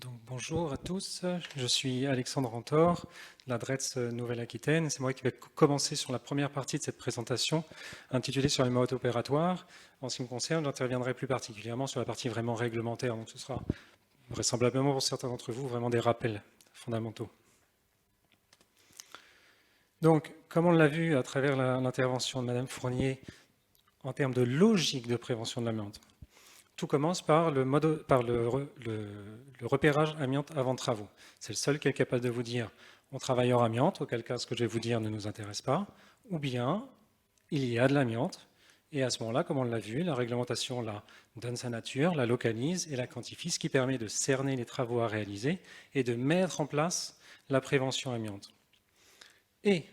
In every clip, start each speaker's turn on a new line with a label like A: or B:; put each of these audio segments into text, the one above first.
A: Donc, bonjour à tous, je suis Alexandre Rantor, de la DRETS Nouvelle-Aquitaine. C'est moi qui vais commencer sur la première partie de cette présentation, intitulée sur les modes opératoires. En ce qui me concerne, j'interviendrai plus particulièrement sur la partie vraiment réglementaire, donc ce sera vraisemblablement pour certains d'entre vous vraiment des rappels fondamentaux. Donc, comme on l'a vu à travers l'intervention de Madame Fournier, en termes de logique de prévention de l'amiante, tout commence par le repérage amiante avant travaux. C'est le seul qui est capable de vous dire on travaille hors amiante, auquel cas ce que je vais vous dire ne nous intéresse pas, ou bien il y a de l'amiante, et à ce moment-là, comme on l'a vu, la réglementation la donne sa nature, la localise et la quantifie, ce qui permet de cerner les travaux à réaliser et de mettre en place la prévention amiante. Et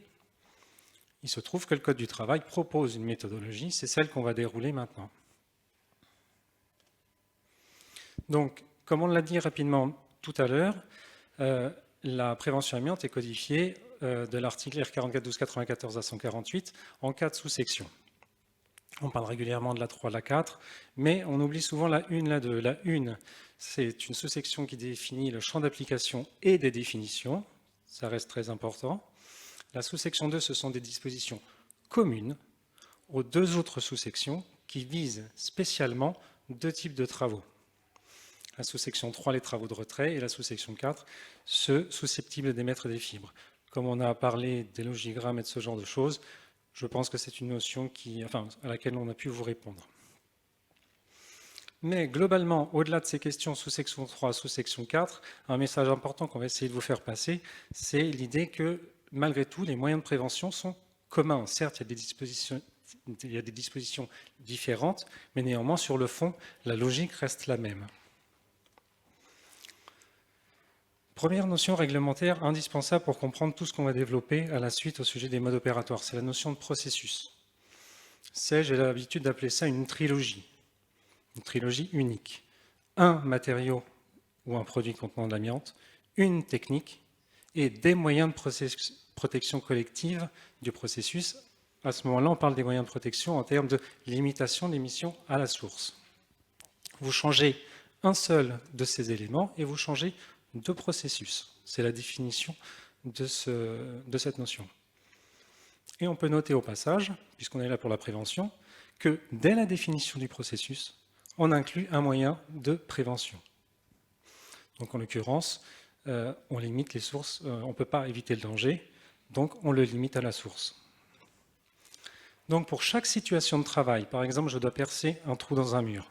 A: il se trouve que le Code du travail propose une méthodologie, c'est celle qu'on va dérouler maintenant. Donc, comme on l'a dit rapidement tout à l'heure, la prévention amiante est codifiée de l'article R44-12-94 à 148 en 4 sous-sections. On parle régulièrement de la 3, la 4, mais on oublie souvent la 1, la 2. La 1, c'est une sous-section qui définit le champ d'application et des définitions. Ça reste très important. La sous-section 2, ce sont des dispositions communes aux deux autres sous-sections qui visent spécialement deux types de travaux. La sous-section 3, les travaux de retrait, et la sous-section 4, ceux susceptibles d'émettre des fibres. Comme on a parlé des logigrammes et de ce genre de choses, je pense que c'est une notion à laquelle on a pu vous répondre. Mais globalement, au-delà de ces questions sous-section 3, sous-section 4, un message important qu'on va essayer de vous faire passer, c'est l'idée que, malgré tout, les moyens de prévention sont communs. Certes, il y a des dispositions différentes, mais néanmoins, sur le fond, la logique reste la même. Première notion réglementaire indispensable pour comprendre tout ce qu'on va développer à la suite au sujet des modes opératoires, c'est la notion de processus. J'ai l'habitude d'appeler ça une trilogie unique. Un matériau ou un produit contenant de l'amiante, une technique et des moyens de protection collective du processus. À ce moment-là, on parle des moyens de protection en termes de limitation de l'émission à la source. Vous changez un seul de ces éléments et vous changez de processus. C'est la définition de cette notion. Et on peut noter au passage, puisqu'on est là pour la prévention, que dès la définition du processus, on inclut un moyen de prévention. Donc en l'occurrence, on limite les sources, on ne peut pas éviter le danger, donc on le limite à la source. Donc pour chaque situation de travail, par exemple, je dois percer un trou dans un mur,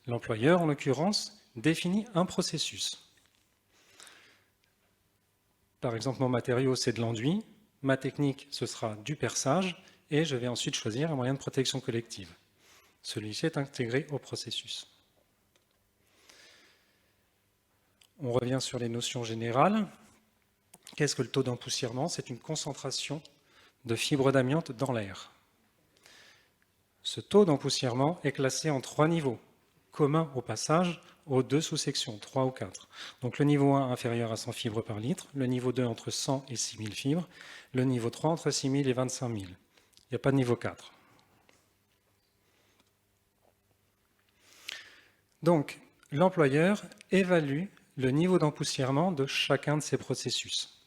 A: l'employeur, en l'occurrence, définit un processus. Par exemple, mon matériau, c'est de l'enduit. Ma technique, ce sera du perçage. Et je vais ensuite choisir un moyen de protection collective. Celui-ci est intégré au processus. On revient sur les notions générales. Qu'est-ce que le taux d'empoussièrement? C'est une concentration de fibres d'amiante dans l'air. Ce taux d'empoussièrement est classé en 3 niveaux, communs au passage aux 2 sous-sections, 3 ou 4. Donc le niveau 1 inférieur à 100 fibres par litre, le niveau 2 entre 100 et 6000 fibres, le niveau 3 entre 6000 et 25 000. Il n'y a pas de niveau 4. Donc l'employeur évalue le niveau d'empoussièrement de chacun de ces processus.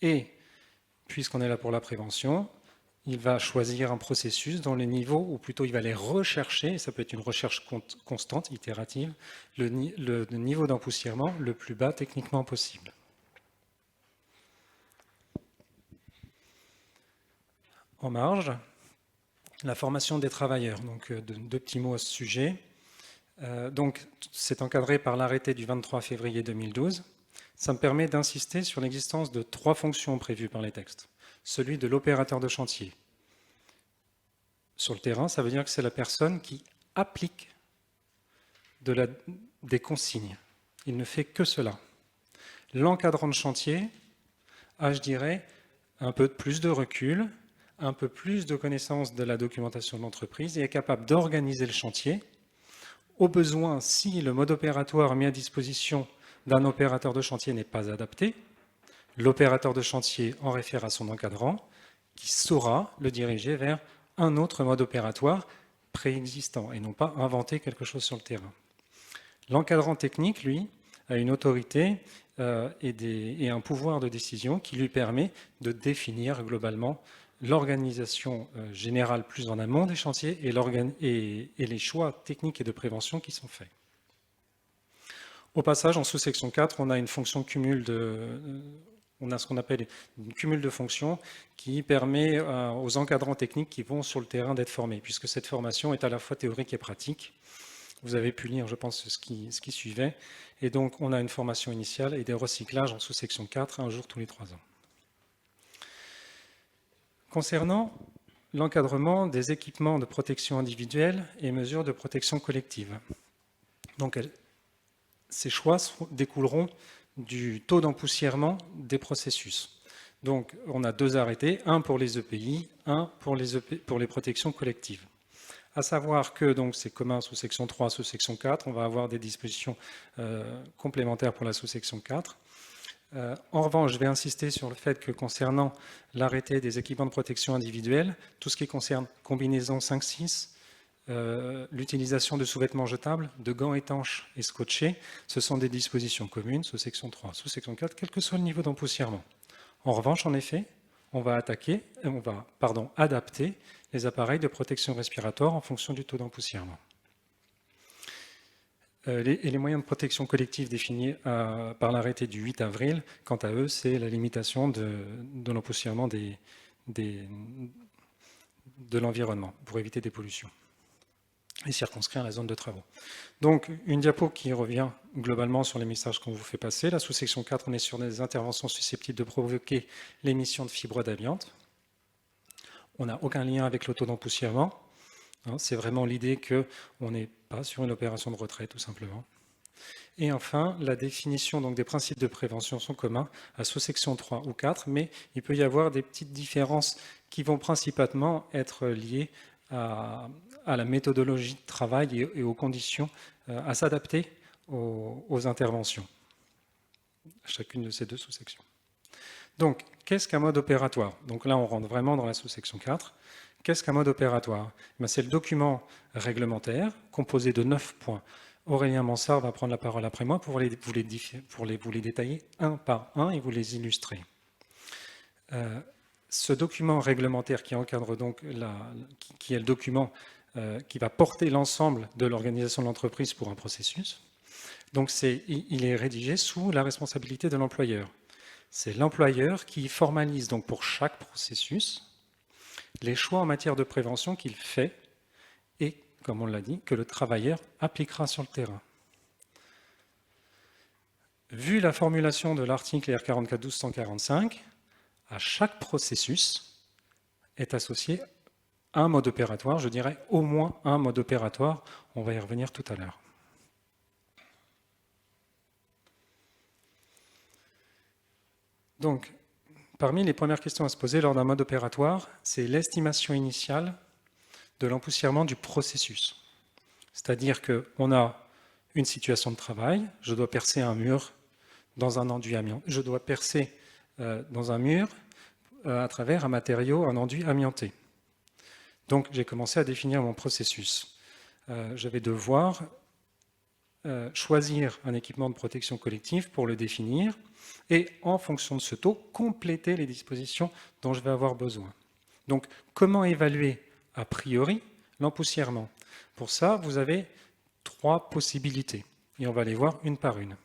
A: Et puisqu'on est là pour la prévention, il va choisir un processus dont les niveaux, ou plutôt il va les rechercher, et ça peut être une recherche constante, itérative, le niveau d'empoussièrement le plus bas techniquement possible. En marge, la formation des travailleurs. Donc deux petits mots à ce sujet. Donc c'est encadré par l'arrêté du 23 février 2012. Ça me permet d'insister sur l'existence de 3 fonctions prévues par les textes. Celui de l'opérateur de chantier. Sur le terrain, ça veut dire que c'est la personne qui applique des consignes. Il ne fait que cela. L'encadrant de chantier a, je dirais, un peu plus de recul, un peu plus de connaissance de la documentation de l'entreprise et est capable d'organiser le chantier. Au besoin, si le mode opératoire mis à disposition d'un opérateur de chantier n'est pas adapté, l'opérateur de chantier en réfère à son encadrant qui saura le diriger vers un autre mode opératoire préexistant et non pas inventer quelque chose sur le terrain. L'encadrant technique, lui, a une autorité et un pouvoir de décision qui lui permet de définir globalement l'organisation générale plus en amont des chantiers et les choix techniques et de prévention qui sont faits. Au passage, en sous-section 4, on a une fonction cumul on a ce qu'on appelle une cumul de fonctions qui permet aux encadrants techniques qui vont sur le terrain d'être formés, puisque cette formation est à la fois théorique et pratique. Vous avez pu lire, je pense, ce qui suivait. Et donc, on a une formation initiale et des recyclages en sous-section 4, un jour tous les 3 ans. Concernant l'encadrement des équipements de protection individuelle et mesures de protection collective. Donc, ces choix découleront du taux d'empoussièrement des processus. Donc, on a 2 arrêtés, un pour les EPI, un pour les protections collectives. À savoir que c'est commun sous section 3, sous section 4, on va avoir des dispositions complémentaires pour la sous-section 4. En revanche, je vais insister sur le fait que concernant l'arrêté des équipements de protection individuelle, tout ce qui concerne combinaison 5-6, l'utilisation de sous-vêtements jetables, de gants étanches et scotchés, ce sont des dispositions communes sous section 3, sous section 4, quel que soit le niveau d'empoussièrement. En revanche, en effet, on va adapter les appareils de protection respiratoire en fonction du taux d'empoussièrement. Les moyens de protection collective définis par l'arrêté du 8 avril, quant à eux, c'est la limitation de l'empoussièrement de l'environnement pour éviter des pollutions et circonscrire la zone de travaux. Donc, une diapo qui revient globalement sur les messages qu'on vous fait passer. La sous-section 4, on est sur des interventions susceptibles de provoquer l'émission de fibres d'amiante. On n'a aucun lien avec le taux d'empoussièrement. C'est vraiment l'idée qu'on n'est pas sur une opération de retrait, tout simplement. Et enfin, la définition des principes de prévention sont communs à sous-section 3 ou 4, mais il peut y avoir des petites différences qui vont principalement être liées à la méthodologie de travail et aux conditions à s'adapter aux interventions, chacune de ces 2 sous-sections. Donc, qu'est-ce qu'un mode opératoire? Donc là, on rentre vraiment dans la sous-section 4. Qu'est-ce qu'un mode opératoire? C'est le document réglementaire composé de 9 points. Aurélien Mansart va prendre la parole après moi pour vous les détailler un par un et vous les illustrer. Ce document réglementaire qui encadre qui est le document qui va porter l'ensemble de l'organisation de l'entreprise pour un processus. Donc il est rédigé sous la responsabilité de l'employeur. C'est l'employeur qui formalise donc pour chaque processus les choix en matière de prévention qu'il fait et, comme on l'a dit, que le travailleur appliquera sur le terrain. Vu la formulation de l'article R4412-145, à chaque processus est associé un mode opératoire, je dirais au moins un mode opératoire, on va y revenir tout à l'heure. Donc, parmi les premières questions à se poser lors d'un mode opératoire, c'est l'estimation initiale de l'empoussièrement du processus. C'est-à-dire qu'on a une situation de travail, je dois percer un mur dans un enduit amianté, je dois percer dans un mur à travers un matériau, un enduit amianté. Donc j'ai commencé à définir mon processus. Je vais devoir choisir un équipement de protection collective pour le définir et en fonction de ce taux, compléter les dispositions dont je vais avoir besoin. Donc comment évaluer a priori l'empoussièrement? Pour ça, vous avez 3 possibilités et on va les voir une par une.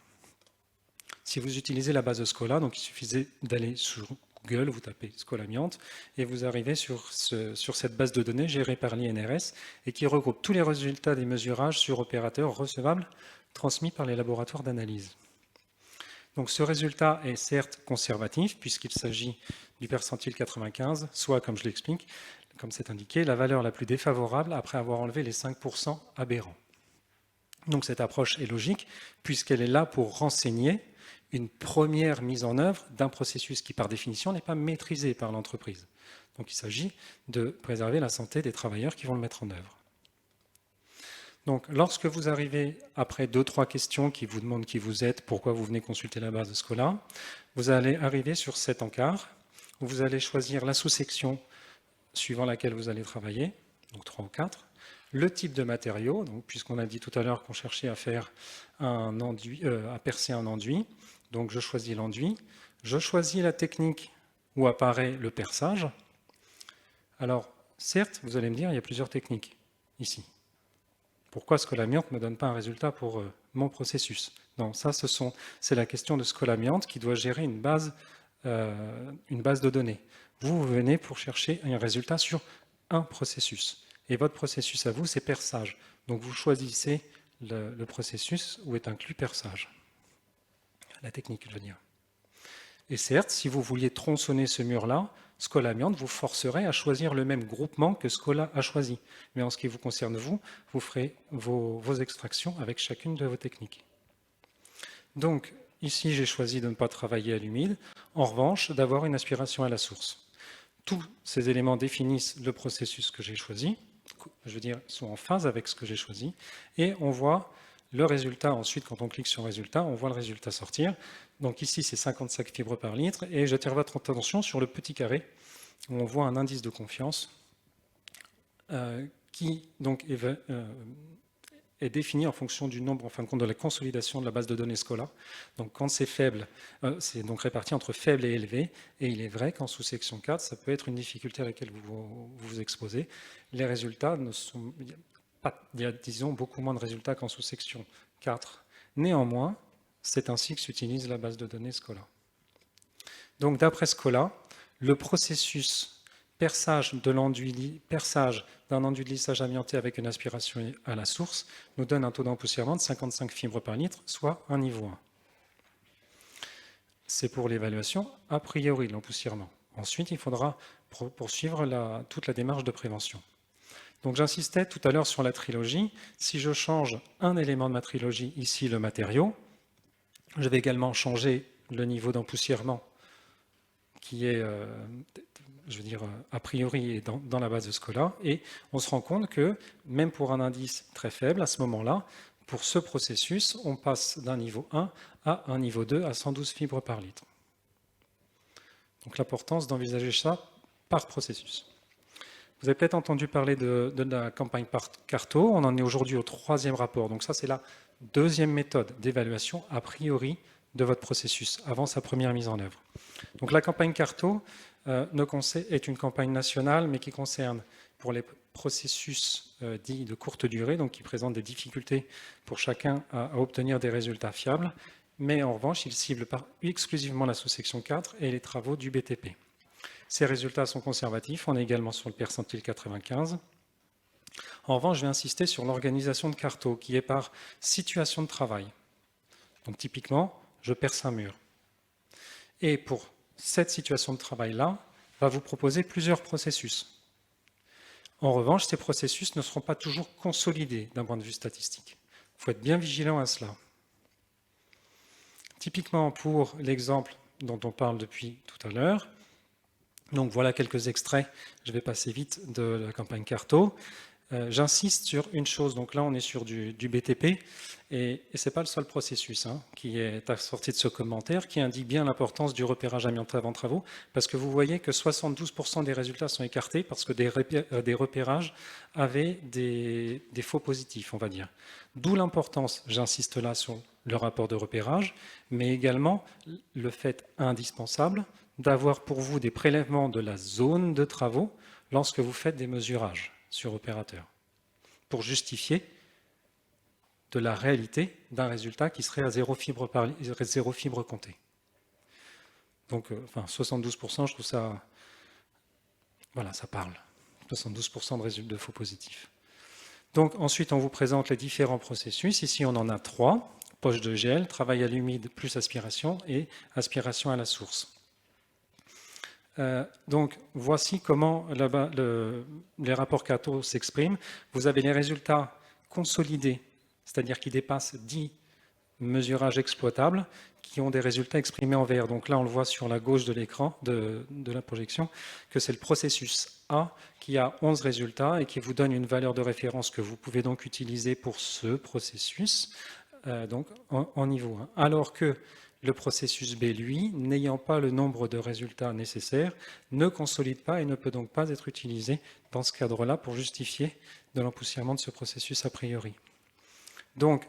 A: Si vous utilisez la base de Schola, donc il suffisait d'aller sur Google, vous tapez Scholamiante et vous arrivez sur cette base de données gérée par l'INRS et qui regroupe tous les résultats des mesurages sur opérateurs recevables transmis par les laboratoires d'analyse. Donc ce résultat est certes conservatif puisqu'il s'agit du percentile 95, soit, comme je l'explique, comme c'est indiqué, la valeur la plus défavorable après avoir enlevé les 5% aberrants. Donc cette approche est logique puisqu'elle est là pour renseigner une première mise en œuvre d'un processus qui, par définition, n'est pas maîtrisé par l'entreprise. Donc il s'agit de préserver la santé des travailleurs qui vont le mettre en œuvre. Donc lorsque vous arrivez après 2-3 questions qui vous demandent qui vous êtes, pourquoi vous venez consulter la base de Schola, vous allez arriver sur cet encart où vous allez choisir la sous-section suivant laquelle vous allez travailler, donc 3 ou 4, le type de matériau, puisqu'on a dit tout à l'heure qu'on cherchait à faire un enduit, à percer un enduit, donc je choisis l'enduit, je choisis la technique où apparaît le perçage. Alors, certes, vous allez me dire, il y a plusieurs techniques ici. Pourquoi Scholamiante ne me donne pas un résultat pour mon processus? Non, ça, c'est la question de Scholamiante qui doit gérer une base de données. Vous venez pour chercher un résultat sur un processus. Et votre processus à vous, c'est perçage. Donc vous choisissez le processus où est inclus perçage. La technique, je veux dire. Et certes, si vous vouliez tronçonner ce mur-là, Scholamiante vous forcerait à choisir le même groupement que Schola a choisi. Mais en ce qui vous concerne, vous ferez vos extractions avec chacune de vos techniques. Donc, ici, j'ai choisi de ne pas travailler à l'humide, en revanche, d'avoir une aspiration à la source. Tous ces éléments définissent le processus que j'ai choisi, je veux dire, sont en phase avec ce que j'ai choisi, et on voit le résultat. Ensuite, quand on clique sur résultat, on voit le résultat sortir. Donc ici, c'est 55 fibres par litre, et j'attire votre attention sur le petit carré, où on voit un indice de confiance qui donc est défini en fonction du nombre, en fin de compte, de la consolidation de la base de données Schola. Donc quand c'est faible, c'est donc réparti entre faible et élevé, et il est vrai qu'en sous-section 4, ça peut être une difficulté à laquelle vous vous exposez. Les résultats ne sont... Il y a, disons, beaucoup moins de résultats qu'en sous-section 4. Néanmoins, c'est ainsi que s'utilise la base de données Schola. Donc d'après Schola, le processus perçage d'un enduit de lissage amianté avec une aspiration à la source nous donne un taux d'empoussièrement de 55 fibres par litre, soit un niveau 1. C'est pour l'évaluation a priori de l'empoussièrement. Ensuite, il faudra poursuivre toute la démarche de prévention. Donc j'insistais tout à l'heure sur la trilogie. Si je change un élément de ma trilogie, ici le matériau, je vais également changer le niveau d'empoussièrment qui est, je veux dire, a priori dans la base de Schola, et on se rend compte que même pour un indice très faible, à ce moment-là, pour ce processus, on passe d'un niveau 1 à un niveau 2 à 112 fibres par litre. Donc l'importance d'envisager ça par processus. Vous avez peut-être entendu parler de la campagne Carto, on en est aujourd'hui au 3e rapport. Donc ça, c'est la 2e méthode d'évaluation a priori de votre processus, avant sa première mise en œuvre. Donc la campagne Carto est une campagne nationale, mais qui concerne pour les processus dits de courte durée, donc qui présentent des difficultés pour chacun à obtenir des résultats fiables, mais en revanche, il cible exclusivement la sous-section 4 et les travaux du BTP. Ces résultats sont conservatifs, on est également sur le percentile 95. En revanche, je vais insister sur l'organisation de Carto, qui est par situation de travail. Donc typiquement, je perce un mur. Et pour cette situation de travail-là, va vous proposer plusieurs processus. En revanche, ces processus ne seront pas toujours consolidés d'un point de vue statistique. Il faut être bien vigilant à cela. Typiquement, pour l'exemple dont on parle depuis tout à l'heure, donc voilà quelques extraits, je vais passer vite de la campagne Carto. J'insiste sur une chose, donc là on est sur du BTP, et ce n'est pas le seul processus qui est assorti de ce commentaire, qui indique bien l'importance du repérage amianté avant travaux, parce que vous voyez que 72% des résultats sont écartés parce que des repérages avaient des faux positifs, on va dire. D'où l'importance, j'insiste là sur le rapport de repérage, mais également le fait indispensable d'avoir pour vous des prélèvements de la zone de travaux lorsque vous faites des mesurages sur opérateur, pour justifier de la réalité d'un résultat qui serait à 0 fibre comptée. Donc, 72%, je trouve ça... Voilà, ça parle. 72% de résultats de faux positifs. Donc, ensuite, on vous présente les différents processus. Ici, on en a 3. Poche de gel, travail à l'humide plus aspiration et aspiration à la source. Donc, voici comment les rapports Carto s'expriment. Vous avez les résultats consolidés, c'est-à-dire qui dépassent 10 mesurages exploitables, qui ont des résultats exprimés en vert. Donc là, on le voit sur la gauche de l'écran de la projection, que c'est le processus A qui a 11 résultats et qui vous donne une valeur de référence que vous pouvez donc utiliser pour ce processus, donc en niveau 1. Alors que Le processus B, lui, n'ayant pas le nombre de résultats nécessaires, ne consolide pas et ne peut donc pas être utilisé dans ce cadre-là pour justifier de l'empoussièrement de ce processus a priori. Donc,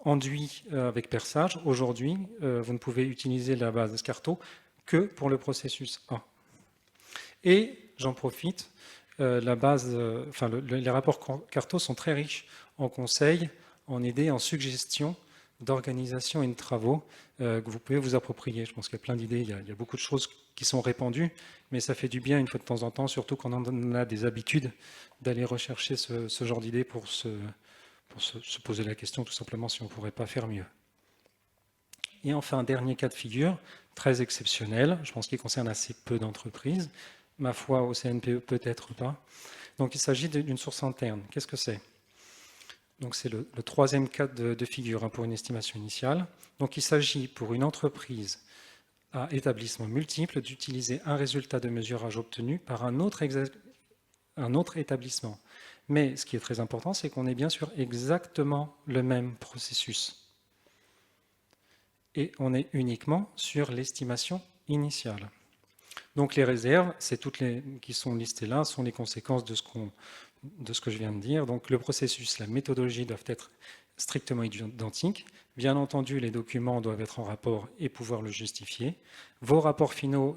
A: enduit avec perçage, aujourd'hui, vous ne pouvez utiliser la base Scarto que pour le processus A. Et j'en profite, les rapports Carto sont très riches en conseils, en idées, en suggestions d'organisation et de travaux que vous pouvez vous approprier. Je pense qu'il y a plein d'idées, il y a beaucoup de choses qui sont répandues, mais ça fait du bien une fois de temps en temps, surtout quand on a des habitudes, d'aller rechercher ce genre d'idées pour se poser la question tout simplement si on ne pourrait pas faire mieux. Et enfin, dernier cas de figure, très exceptionnel, je pense qu'il concerne assez peu d'entreprises, ma foi au CNPE peut-être pas. Donc il s'agit d'une source interne. Qu'est-ce que c'est? Donc c'est le troisième cas de figure pour une estimation initiale. Donc il s'agit pour une entreprise à établissement multiple d'utiliser un résultat de mesurage obtenu par un autre établissement. Mais ce qui est très important, c'est qu'on est bien sur exactement le même processus. Et on est uniquement sur l'estimation initiale. Donc les réserves, c'est toutes les qui sont listées là, sont les conséquences de ce que je viens de dire. Donc le processus, la méthodologie doivent être strictement identiques. Bien entendu, les documents doivent être en rapport et pouvoir le justifier. Les rapports finaux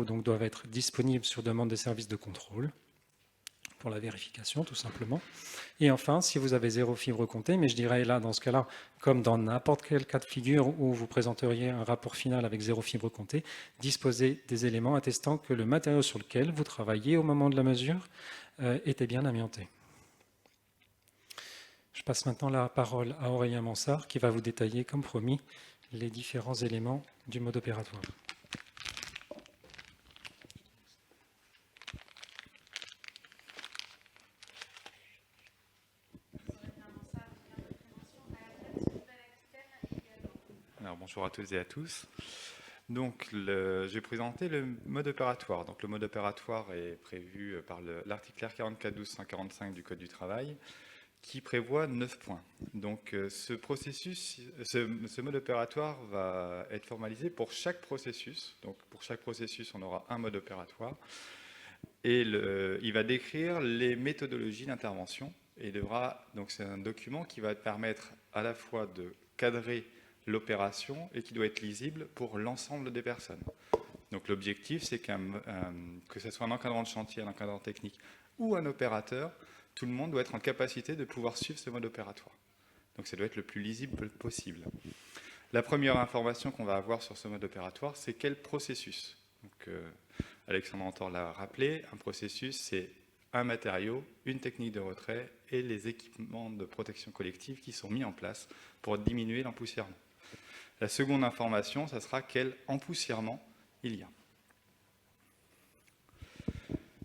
A: donc, doivent être disponibles sur demande des services de contrôle pour la vérification, tout simplement. Et enfin, si vous avez 0 fibre comptée, mais je dirais là, dans ce cas-là, comme dans n'importe quel cas de figure où vous présenteriez un rapport final avec 0 fibre comptée, disposez des éléments attestant que le matériau sur lequel vous travaillez au moment de la mesure était bien amianté. Je passe maintenant la parole à Aurélien Mansart, qui va vous détailler, comme promis, les différents éléments du mode opératoire.
B: Alors, bonjour à toutes et à tous. Donc, je vais présenter le mode opératoire. Donc, le mode opératoire est prévu par l'article R4412-145 du Code du travail, qui prévoit 9 points. Donc, ce mode opératoire va être formalisé pour chaque processus. Donc, pour chaque processus, on aura un mode opératoire. Et il va décrire les méthodologies d'intervention. Et donc, c'est un document qui va permettre à la fois de cadrer l'opération et qui doit être lisible pour l'ensemble des personnes. Donc l'objectif, c'est que ce soit un encadrant de chantier, un encadrant technique ou un opérateur, tout le monde doit être en capacité de pouvoir suivre ce mode opératoire. Donc ça doit être le plus lisible possible. La première information qu'on va avoir sur ce mode opératoire, c'est quel processus. Donc, Alexandre Antor l'a rappelé, un processus, c'est un matériau, une technique de retrait et les équipements de protection collective qui sont mis en place pour diminuer l'empoussièrement. La seconde information, ça sera quel empoussièrement il y a.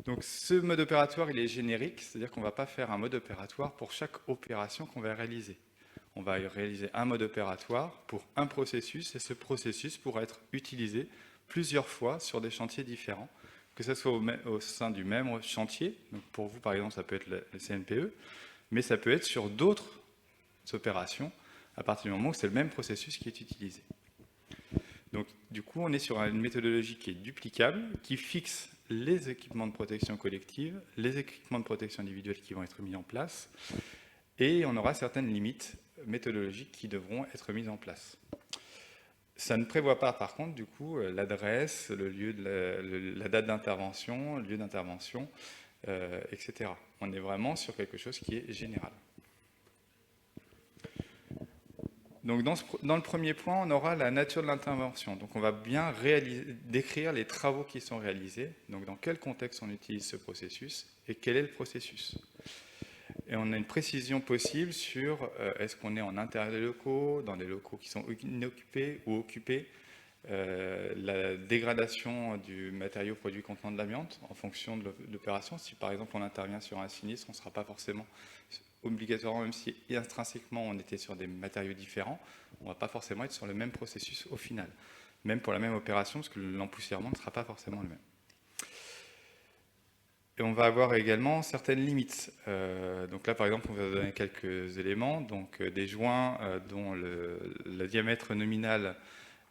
B: Donc ce mode opératoire, il est générique, c'est-à-dire qu'on ne va pas faire un mode opératoire pour chaque opération qu'on va réaliser. On va réaliser un mode opératoire pour un processus, et ce processus pourra être utilisé plusieurs fois sur des chantiers différents, que ce soit au sein du même chantier. Donc pour vous, par exemple, ça peut être le CNPE, mais ça peut être sur d'autres opérations, à partir du moment où c'est le même processus qui est utilisé. Donc, du coup, on est sur une méthodologie qui est duplicable, qui fixe les équipements de protection collective, les équipements de protection individuelle qui vont être mis en place, et on aura certaines limites méthodologiques qui devront être mises en place. Ça ne prévoit pas, par contre, du coup, l'adresse, le lieu la date d'intervention, le lieu d'intervention, etc. On est vraiment sur quelque chose qui est général. Donc dans le premier point, on aura la nature de l'intervention. Donc on va bien décrire les travaux qui sont réalisés, donc dans quel contexte on utilise ce processus et quel est le processus. Et on a une précision possible sur est-ce qu'on est en intérieur des locaux, dans des locaux qui sont inoccupés ou occupés, la dégradation du matériau produit contenant de l'amiante en fonction de l'opération. Si par exemple on intervient sur un sinistre, on ne sera pas forcément obligatoirement, même si intrinsèquement on était sur des matériaux différents, on ne va pas forcément être sur le même processus au final, même pour la même opération, parce que l'empoussièrement ne sera pas forcément le même. Et on va avoir également certaines limites. Donc là, par exemple, on va donner quelques éléments. Donc des joints dont le diamètre nominal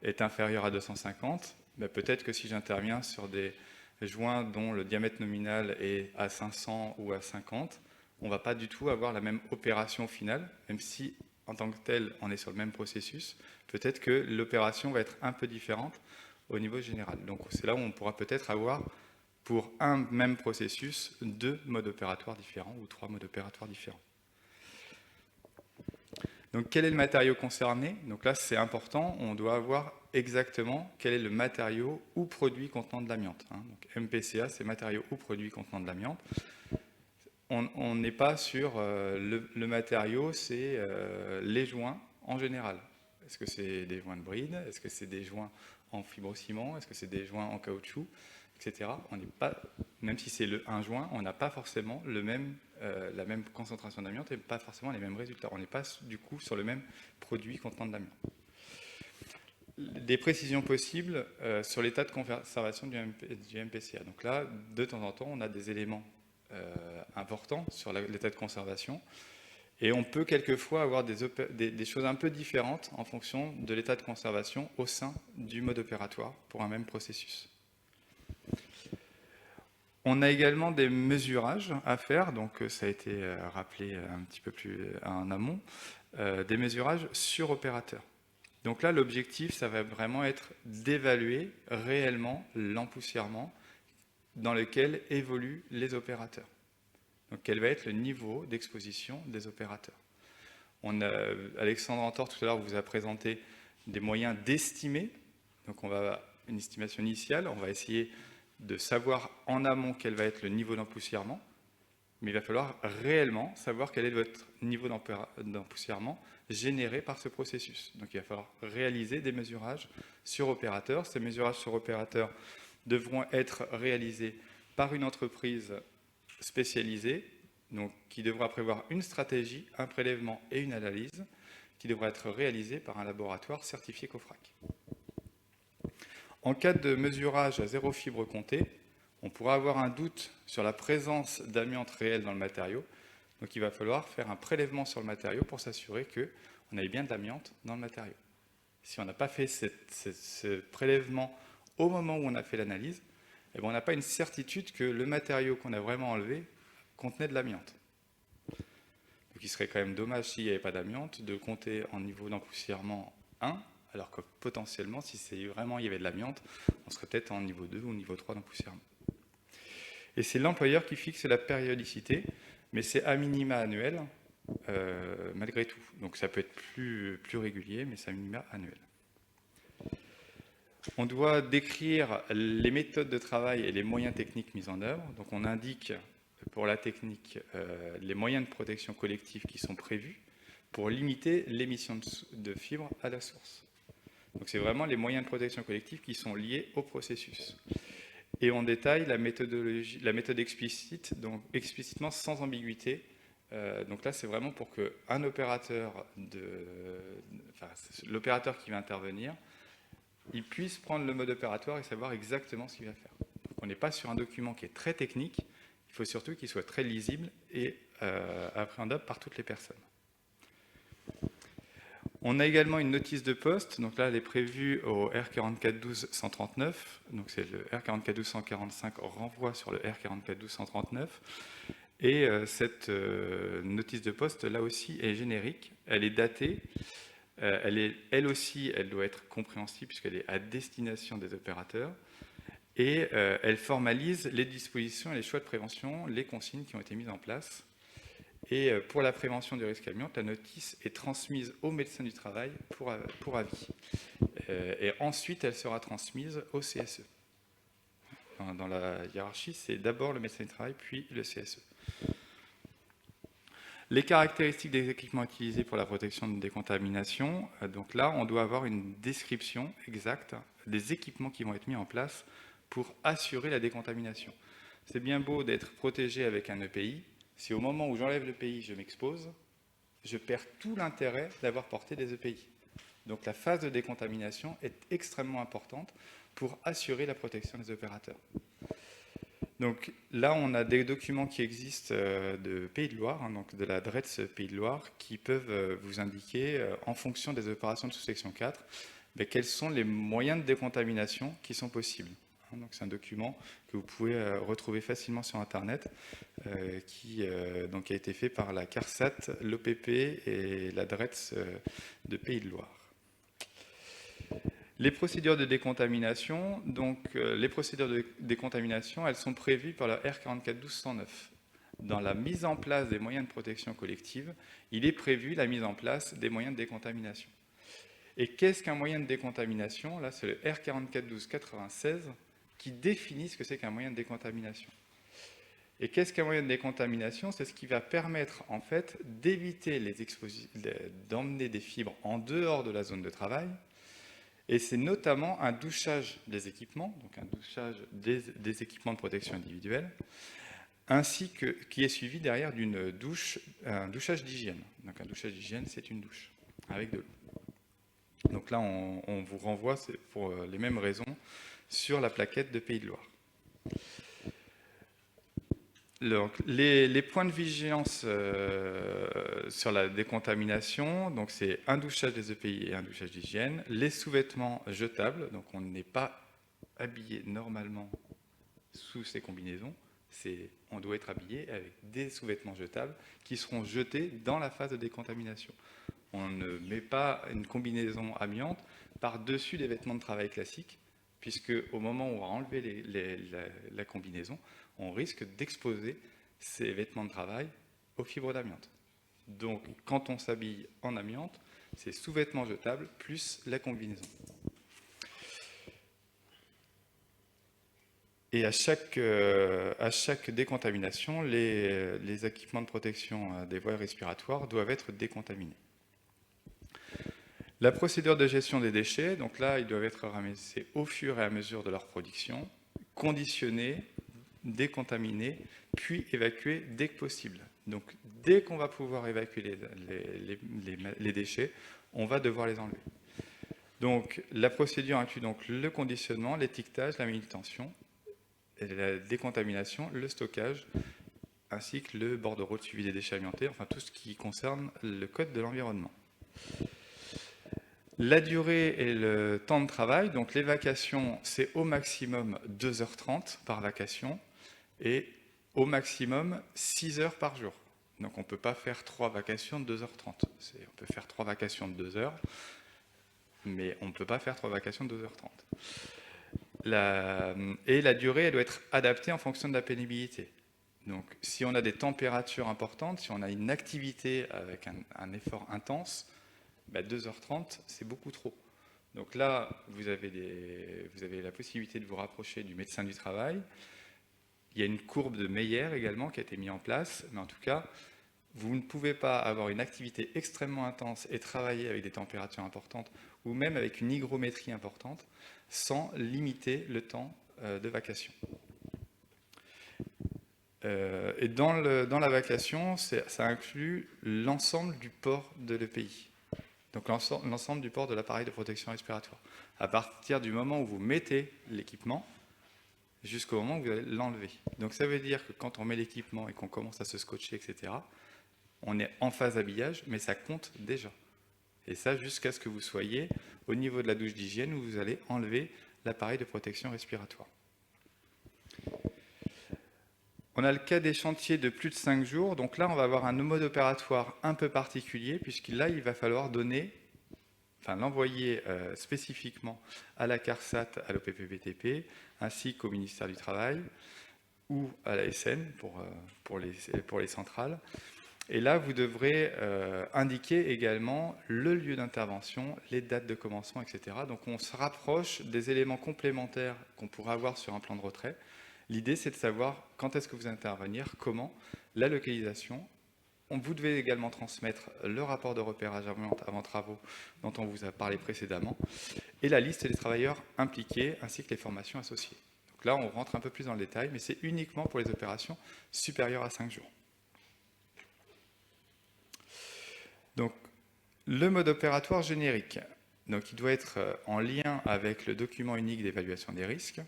B: est inférieur à 250, ben peut-être que si j'interviens sur des joints dont le diamètre nominal est à 500 ou à 50, on ne va pas du tout avoir la même opération finale, même si en tant que tel on est sur le même processus, peut-être que l'opération va être un peu différente au niveau général. Donc c'est là où on pourra peut-être avoir pour un même processus 2 modes opératoires différents ou 3 modes opératoires différents. Donc quel est le matériau concerné? Donc là c'est important, on doit avoir exactement quel est le matériau ou produit contenant de l'amiante. Donc MPCA c'est matériau ou produit contenant de l'amiante. On n'est pas sur le matériau, c'est les joints en général. Est-ce que c'est des joints de bride? Est-ce que c'est des joints en fibrociment? Est-ce que c'est des joints en caoutchouc? Etc. On n'est pas, même si c'est un joint, on n'a pas forcément la même concentration d'amiante et pas forcément les mêmes résultats. On n'est pas du coup sur le même produit contenant de l'amiante. Des précisions possibles sur l'état de conservation du MPCA. Donc là, de temps en temps, on a des éléments importants sur l'état de conservation et on peut quelquefois avoir des choses un peu différentes en fonction de l'état de conservation au sein du mode opératoire pour un même processus. On a également des mesurages à faire, donc ça a été rappelé un petit peu plus en amont, des mesurages sur opérateur. Donc là, l'objectif, ça va vraiment être d'évaluer réellement l'empoussièrement dans lequel évoluent les opérateurs. Donc quel va être le niveau d'exposition des opérateurs. Alexandre Antor, tout à l'heure, vous a présenté des moyens d'estimer. Donc on va une estimation initiale, on va essayer de savoir en amont quel va être le niveau d'empoussièrement, mais il va falloir réellement savoir quel est votre niveau d'empoussièrement généré par ce processus. Donc il va falloir réaliser des mesurages sur opérateur. Ces mesurages sur opérateur devront être réalisés par une entreprise spécialisée, donc qui devra prévoir une stratégie, un prélèvement et une analyse, qui devra être réalisée par un laboratoire certifié COFRAC. En cas de mesurage à zéro fibre comptée, on pourra avoir un doute sur la présence d'amiante réelle dans le matériau. Donc il va falloir faire un prélèvement sur le matériau pour s'assurer qu'on avait bien de l'amiante dans le matériau. Si on n'a pas fait ce prélèvement au moment où on a fait l'analyse, eh bien, on n'a pas une certitude que le matériau qu'on a vraiment enlevé contenait de l'amiante. Donc il serait quand même dommage s'il n'y avait pas d'amiante de compter en niveau d'empoussièrement 1, alors que potentiellement, si vraiment il y avait de l'amiante, on serait peut-être en niveau 2 ou niveau 3 d'empoussièrement. Et c'est l'employeur qui fixe la périodicité, mais c'est à minima annuel, malgré tout. Donc ça peut être plus régulier, mais c'est à minima annuel. On doit décrire les méthodes de travail et les moyens techniques mis en œuvre. Donc on indique pour la technique les moyens de protection collective qui sont prévus pour limiter l'émission de fibres à la source. Donc c'est vraiment les moyens de protection collective qui sont liés au processus. Et on détaille la méthode explicite, donc explicitement sans ambiguïté. Donc là, c'est vraiment pour qu'un opérateur, l'opérateur qui va intervenir, il puisse prendre le mode opératoire et savoir exactement ce qu'il va faire. Donc on n'est pas sur un document qui est très technique, il faut surtout qu'il soit très lisible et appréhendable par toutes les personnes. On a également une notice de poste, donc là elle est prévue au R4412-139, donc c'est le R4412-145 renvoie sur le R4412-139, et cette notice de poste là aussi est générique, elle est datée, elle aussi elle doit être compréhensible puisqu'elle est à destination des opérateurs, et elle formalise les dispositions et les choix de prévention, les consignes qui ont été mises en place. Et pour la prévention du risque amiante, la notice est transmise au médecin du travail pour avis. Et ensuite, elle sera transmise au CSE. Dans la hiérarchie, c'est d'abord le médecin du travail, puis le CSE. Les caractéristiques des équipements utilisés pour la protection des contaminations. Donc là, on doit avoir une description exacte des équipements qui vont être mis en place pour assurer la décontamination. C'est bien beau d'être protégé avec un EPI. Si au moment où j'enlève l'EPI, je m'expose, je perds tout l'intérêt d'avoir porté des EPI. Donc la phase de décontamination est extrêmement importante pour assurer la protection des opérateurs. Donc là, on a des documents qui existent de Pays de Loire, donc de la DRETS Pays de Loire, qui peuvent vous indiquer, en fonction des opérations de sous-section 4, ben, quels sont les moyens de décontamination qui sont possibles. Donc c'est un document que vous pouvez retrouver facilement sur Internet, qui donc a été fait par la CARSAT, l'OPP et la DRETS de Pays de Loire. Les procédures de décontamination, donc les procédures de décontamination, elles sont prévues par la R4412-109. Dans la mise en place des moyens de protection collective, il est prévu la mise en place des moyens de décontamination. Et qu'est-ce qu'un moyen de décontamination? Là, c'est le R4412-96 qui définit ce que c'est qu'un moyen de décontamination. Et qu'est-ce qu'un moyen de décontamination? C'est ce qui va permettre, en fait, d'éviter d'emmener des fibres en dehors de la zone de travail. Et c'est notamment un douchage des équipements, donc un douchage des équipements de protection individuelle, ainsi qui est suivi derrière un douchage d'hygiène. Donc un douchage d'hygiène, c'est une douche avec de l'eau. Donc là, on vous renvoie, c'est pour les mêmes raisons, sur la plaquette de Pays de Loire. Les points de vigilance sur la décontamination, donc c'est un douchage des EPI et un douchage d'hygiène, les sous-vêtements jetables, donc on n'est pas habillé normalement sous ces combinaisons, on doit être habillé avec des sous-vêtements jetables qui seront jetés dans la phase de décontamination. On ne met pas une combinaison amiante par-dessus les vêtements de travail classiques, puisque au moment où on va enlever la combinaison, on risque d'exposer ces vêtements de travail aux fibres d'amiante. Donc, quand on s'habille en amiante, c'est sous-vêtements jetables plus la combinaison. Et à chaque décontamination, les équipements de protection des voies respiratoires doivent être décontaminés. La procédure de gestion des déchets, donc là, ils doivent être ramassés au fur et à mesure de leur production, conditionnés, décontaminés, puis évacués dès que possible. Donc, dès qu'on va pouvoir évacuer les déchets, on va devoir les enlever. Donc, la procédure inclut donc le conditionnement, l'étiquetage, la manutention, la décontamination, le stockage, ainsi que le bordereau de suivi des déchets amiantés, enfin tout ce qui concerne le code de l'environnement. La durée et le temps de travail, donc les vacations, c'est au maximum 2h30 par vacation et au maximum 6 heures par jour. Donc on ne peut pas faire 3 vacations de 2h30. On peut faire 3 vacations de 2 heures, mais on ne peut pas faire 3 vacations de 2h30. Et la durée, elle doit être adaptée en fonction de la pénibilité. Donc, si on a des températures importantes, si on a une activité avec un effort intense, 2h30, c'est beaucoup trop. Donc là, vous avez la possibilité de vous rapprocher du médecin du travail. Il y a une courbe de Meyer également qui a été mise en place, mais en tout cas, vous ne pouvez pas avoir une activité extrêmement intense et travailler avec des températures importantes ou même avec une hygrométrie importante sans limiter le temps de vacation. Et dans la vacation, ça inclut l'ensemble du port de l'EPI, donc l'ensemble du port de l'appareil de protection respiratoire. À partir du moment où vous mettez l'équipement, jusqu'au moment où vous allez l'enlever. Donc ça veut dire que quand on met l'équipement et qu'on commence à se scotcher, etc., on est en phase d'habillage, mais ça compte déjà. Et ça jusqu'à ce que vous soyez au niveau de la douche d'hygiène où vous allez enlever l'appareil de protection respiratoire. On a le cas des chantiers de plus de 5 jours. Donc là, on va avoir un mode opératoire un peu particulier, puisque là, il va falloir l'envoyer spécifiquement à la CARSAT, à l'OPPBTP, ainsi qu'au ministère du Travail ou à la SN pour les centrales. Et là, vous devrez indiquer également le lieu d'intervention, les dates de commencement, etc. Donc on se rapproche des éléments complémentaires qu'on pourrait avoir sur un plan de retrait. L'idée, c'est de savoir quand est-ce que vous intervenir, comment, la localisation. Vous devez également transmettre le rapport de repérage avant travaux dont on vous a parlé précédemment et la liste des travailleurs impliqués ainsi que les formations associées. Donc là, on rentre un peu plus dans le détail, mais c'est uniquement pour les opérations supérieures à 5 jours. Donc, le mode opératoire générique. Donc, il doit être en lien avec le document unique d'évaluation des risques.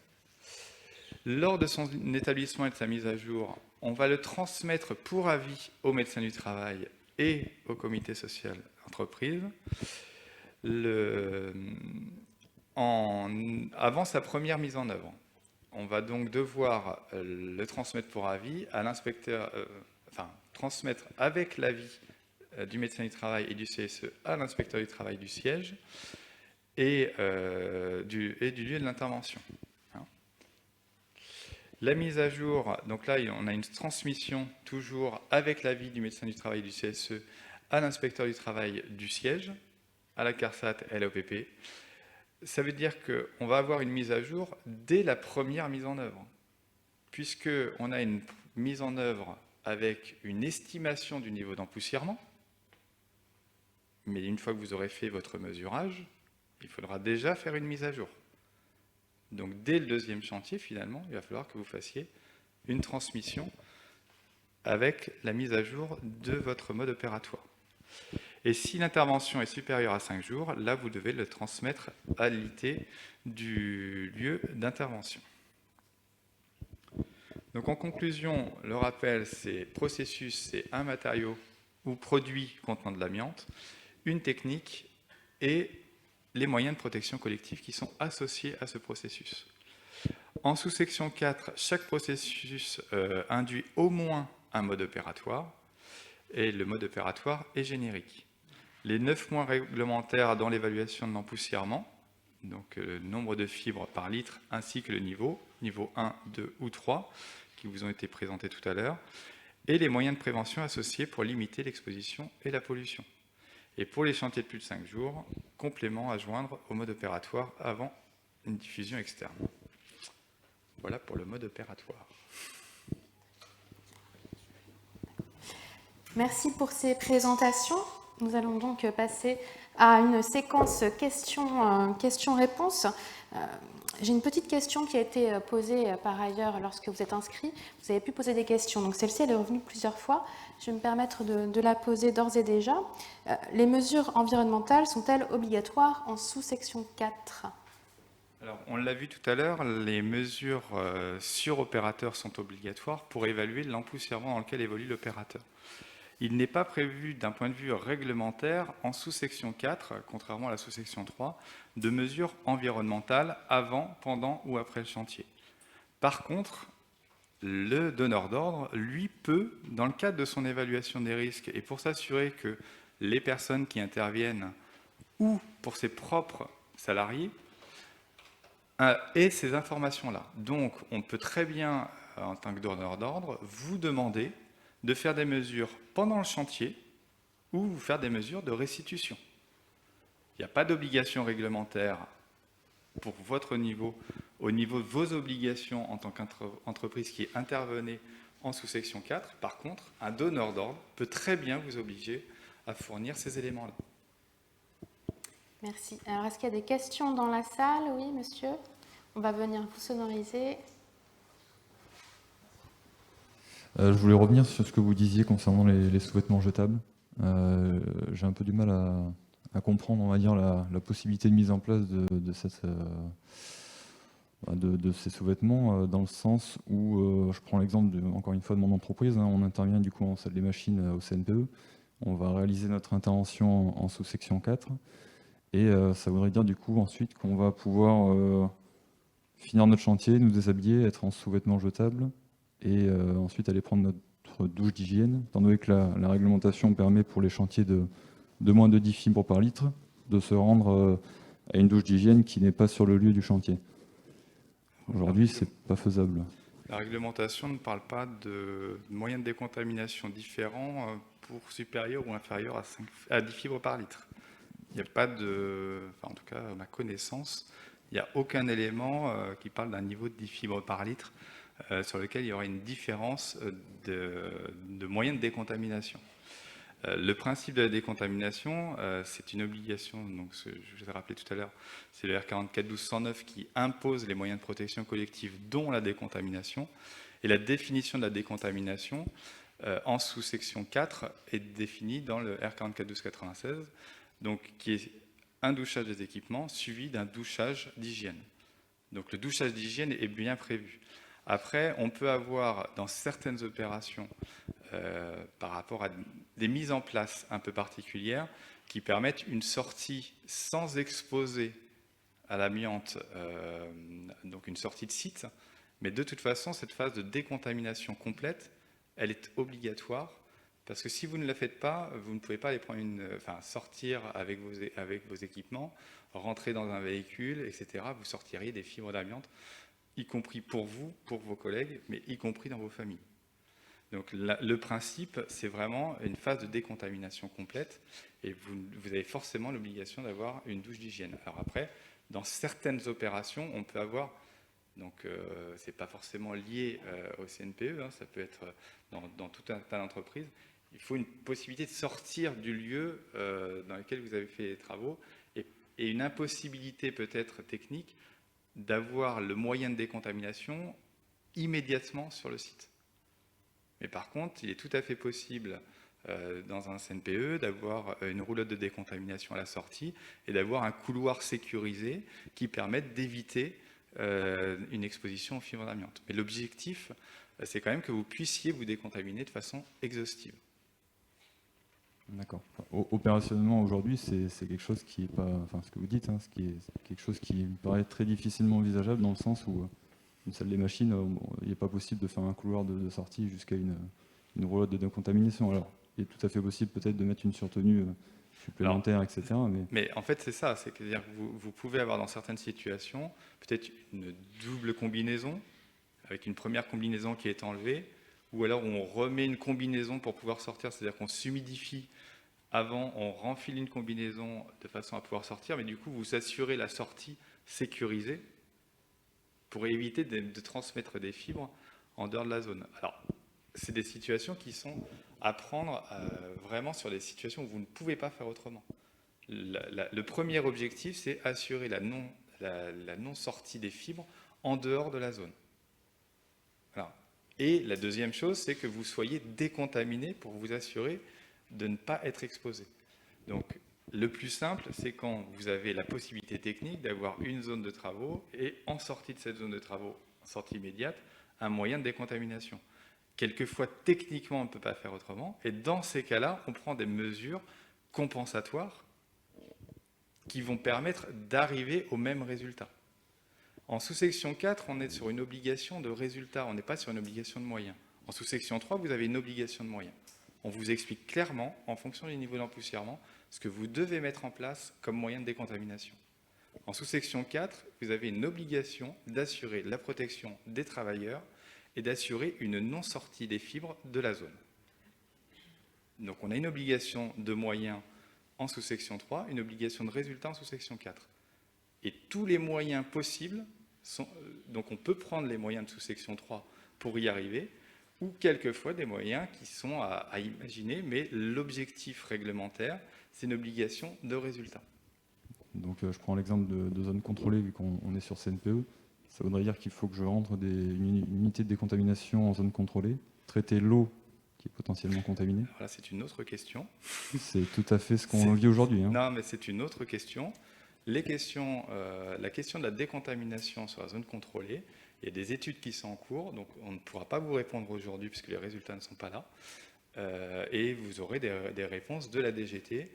B: Lors de son établissement et de sa mise à jour, on va le transmettre pour avis au médecin du travail et au comité social entreprise. Avant sa première mise en œuvre, on va donc devoir le transmettre pour avis à l'inspecteur, transmettre avec l'avis du médecin du travail et du CSE à l'inspecteur du travail du siège et du lieu de l'intervention. La mise à jour, donc là on a une transmission toujours avec l'avis du médecin du travail et du CSE à l'inspecteur du travail du siège, à la CARSAT et à l'OPP. Ça veut dire qu'on va avoir une mise à jour dès la première mise en œuvre, puisqu'on a une mise en œuvre avec une estimation du niveau d'empoussièrement, mais une fois que vous aurez fait votre mesurage, il faudra déjà faire une mise à jour. Donc dès le deuxième chantier, finalement, il va falloir que vous fassiez une transmission avec la mise à jour de votre mode opératoire. Et si l'intervention est supérieure à 5 jours, là, vous devez le transmettre à l'IT du lieu d'intervention. Donc en conclusion, le rappel, c'est processus, c'est un matériau ou produit contenant de l'amiante, une technique et les moyens de protection collective qui sont associés à ce processus. En sous-section 4, chaque processus induit au moins un mode opératoire, et le mode opératoire est générique. Les 9 points réglementaires dans l'évaluation de l'empoussièrement, donc le nombre de fibres par litre, ainsi que le niveau 1, 2 ou 3, qui vous ont été présentés tout à l'heure, et les moyens de prévention associés pour limiter l'exposition et la pollution. Et pour les chantiers de plus de 5 jours, complément à joindre au mode opératoire avant une diffusion externe. Voilà pour le mode opératoire.
C: Merci pour ces présentations. Nous allons donc passer à une séquence questions-réponses. J'ai une petite question qui a été posée par ailleurs lorsque vous êtes inscrit. Vous avez pu poser des questions, donc celle-ci elle est revenue plusieurs fois. Je vais me permettre de la poser d'ores et déjà. Les mesures environnementales sont-elles obligatoires en sous-section 4 ?
B: Alors, on l'a vu tout à l'heure, les mesures sur opérateur sont obligatoires pour évaluer l'empoussièrement dans lequel évolue l'opérateur. Il n'est pas prévu d'un point de vue réglementaire en sous-section 4, contrairement à la sous-section 3, de mesures environnementales avant, pendant ou après le chantier. Par contre, le donneur d'ordre, lui, peut, dans le cadre de son évaluation des risques et pour s'assurer que les personnes qui interviennent ou pour ses propres salariés aient ces informations-là. Donc, on peut très bien, en tant que donneur d'ordre, vous demander de faire des mesures pendant le chantier ou vous faire des mesures de restitution. Il n'y a pas d'obligation réglementaire pour votre niveau, au niveau de vos obligations en tant qu'entreprise qui intervenez en sous-section 4. Par contre, un donneur d'ordre peut très bien vous obliger à fournir ces éléments-là.
C: Merci. Alors, est-ce qu'il y a des questions dans la salle ? Oui, monsieur ? On va venir vous sonoriser.
D: Je voulais revenir sur ce que vous disiez concernant les sous-vêtements jetables. J'ai un peu du mal à comprendre, on va dire, la possibilité de mise en place de ces sous-vêtements, dans le sens où, je prends l'exemple, encore une fois, de mon entreprise. On intervient du coup en salle des machines au CNPE. On va réaliser notre intervention en sous-section 4. Et ça voudrait dire du coup ensuite qu'on va pouvoir finir notre chantier, nous déshabiller, être en sous-vêtements jetables, et ensuite aller prendre notre douche d'hygiène, étant donné que la réglementation permet pour les chantiers de moins de 10 fibres par litre de se rendre à une douche d'hygiène qui n'est pas sur le lieu du chantier. Aujourd'hui, c'est pas faisable.
B: La réglementation ne parle pas de moyens de décontamination différents pour supérieur ou inférieur à 10 fibres par litre. Il n'y a pas de, en tout cas à ma connaissance, il n'y a aucun élément qui parle d'un niveau de 10 fibres par litre sur lequel il y aura une différence de moyens de décontamination. Le principe de la décontamination, c'est une obligation, donc je vous ai rappelé tout à l'heure, c'est le R44-12-109 qui impose les moyens de protection collective, dont la décontamination. Et la définition de la décontamination en sous-section 4 est définie dans le R44-12-96, donc qui est un douchage des équipements suivi d'un douchage d'hygiène. Donc le douchage d'hygiène est bien prévu. Après, on peut avoir dans certaines opérations, par rapport à des mises en place un peu particulières, qui permettent une sortie sans exposer à l'amiante, donc une sortie de site. Mais de toute façon, cette phase de décontamination complète, elle est obligatoire, parce que si vous ne la faites pas, vous ne pouvez pas aller prendre sortir avec vos équipements, rentrer dans un véhicule, etc. Vous sortiriez des fibres d'amiante, y compris pour vous, pour vos collègues, mais y compris dans vos familles. Donc le principe, c'est vraiment une phase de décontamination complète, et vous avez forcément l'obligation d'avoir une douche d'hygiène. Alors après, dans certaines opérations, on peut avoir, donc ce n'est pas forcément lié au CNPE, hein, ça peut être dans tout un tas d'entreprises, il faut une possibilité de sortir du lieu dans lequel vous avez fait les travaux, et une impossibilité peut-être technique d'avoir le moyen de décontamination immédiatement sur le site. Mais par contre, il est tout à fait possible dans un CNPE d'avoir une roulotte de décontamination à la sortie et d'avoir un couloir sécurisé qui permette d'éviter une exposition aux fibres d'amiante. Mais l'objectif, c'est quand même que vous puissiez vous décontaminer de façon exhaustive.
D: D'accord. Opérationnellement, aujourd'hui, c'est quelque chose qui est pas... Enfin, ce que vous dites, hein, ce qui est quelque chose qui me paraît très difficilement envisageable dans le sens où une salle des machines, il n'est pas possible de faire un couloir de sortie jusqu'à une roulotte de décontamination. Alors, il est tout à fait possible peut-être de mettre une surtenue supplémentaire, etc.
B: Mais en fait, c'est ça. C'est-à-dire que vous pouvez avoir dans certaines situations peut-être une double combinaison, avec une première combinaison qui est enlevée, ou alors on remet une combinaison pour pouvoir sortir, c'est-à-dire qu'on s'humidifie avant, on renfile une combinaison de façon à pouvoir sortir, mais du coup, vous assurez la sortie sécurisée pour éviter de transmettre des fibres en dehors de la zone. Alors, c'est des situations qui sont à prendre vraiment sur des situations où vous ne pouvez pas faire autrement. Le premier objectif, c'est assurer la non-sortie des fibres en dehors de la zone. Voilà. Et la deuxième chose, c'est que vous soyez décontaminé pour vous assurer de ne pas être exposé. Donc, le plus simple, c'est quand vous avez la possibilité technique d'avoir une zone de travaux et en sortie de cette zone de travaux, en sortie immédiate, un moyen de décontamination. Quelquefois, techniquement, on ne peut pas faire autrement. Et dans ces cas-là, on prend des mesures compensatoires qui vont permettre d'arriver au même résultat. En sous-section 4, on est sur une obligation de résultat, on n'est pas sur une obligation de moyens. En sous-section 3, vous avez une obligation de moyens. On vous explique clairement, en fonction du niveau d'empoussièrement, ce que vous devez mettre en place comme moyen de décontamination. En sous-section 4, vous avez une obligation d'assurer la protection des travailleurs et d'assurer une non-sortie des fibres de la zone. Donc on a une obligation de moyens en sous-section 3, une obligation de résultat en sous-section 4. Et tous les moyens possibles sont... Donc on peut prendre les moyens de sous-section 3 pour y arriver, ou quelquefois des moyens qui sont à imaginer, mais l'objectif réglementaire, c'est une obligation de résultat.
D: Donc je prends l'exemple de zone contrôlée, vu qu'on est sur CNPE. Ça voudrait dire qu'il faut que je rentre une unité de décontamination en zone contrôlée, traiter l'eau qui est potentiellement contaminée.
B: Voilà, c'est une autre question.
D: C'est tout à fait ce qu'on vit aujourd'hui. Hein.
B: Non, mais c'est une autre question. La question de la décontamination sur la zone contrôlée, il y a des études qui sont en cours, donc on ne pourra pas vous répondre aujourd'hui puisque les résultats ne sont pas là. Et vous aurez des réponses de la DGT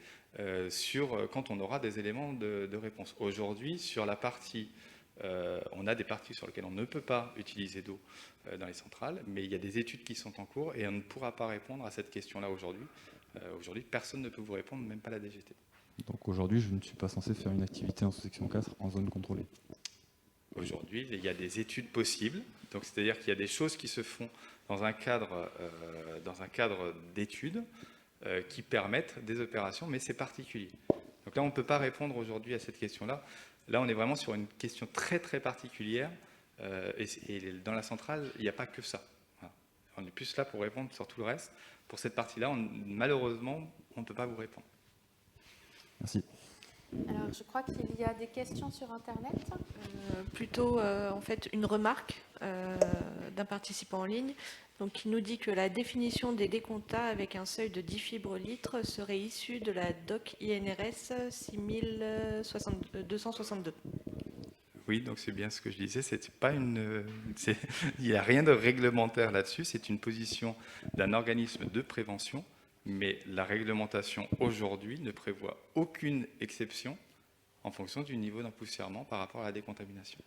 B: quand on aura des éléments de réponse. Aujourd'hui, sur la partie, on a des parties sur lesquelles on ne peut pas utiliser d'eau dans les centrales, mais il y a des études qui sont en cours et on ne pourra pas répondre à cette question-là aujourd'hui. Aujourd'hui, personne ne peut vous répondre, même pas la DGT.
D: Donc aujourd'hui, je ne suis pas censé faire une activité en sous-section 4 en zone contrôlée.
B: Aujourd'hui, il y a des études possibles, donc c'est-à-dire qu'il y a des choses qui se font dans un cadre d'études qui permettent des opérations, mais c'est particulier. Donc là, on ne peut pas répondre aujourd'hui à cette question-là. Là, on est vraiment sur une question très très particulière, et dans la centrale, il n'y a pas que ça. Voilà. On est plus là pour répondre sur tout le reste. Pour cette partie-là, malheureusement, on ne peut pas vous répondre.
D: Merci.
C: Alors, je crois qu'il y a des questions sur Internet.
E: Plutôt, en fait, une remarque d'un participant en ligne. Donc, qui nous dit que la définition des décomptas avec un seuil de 10 fibres litres serait issue de la DOC INRS 6262.
B: Oui, donc c'est bien ce que je disais. Il n'y a rien de réglementaire là-dessus. C'est une position d'un organisme de prévention, Mais la réglementation aujourd'hui ne prévoit aucune exception en fonction du niveau d'empoussièrement par rapport à la décontamination.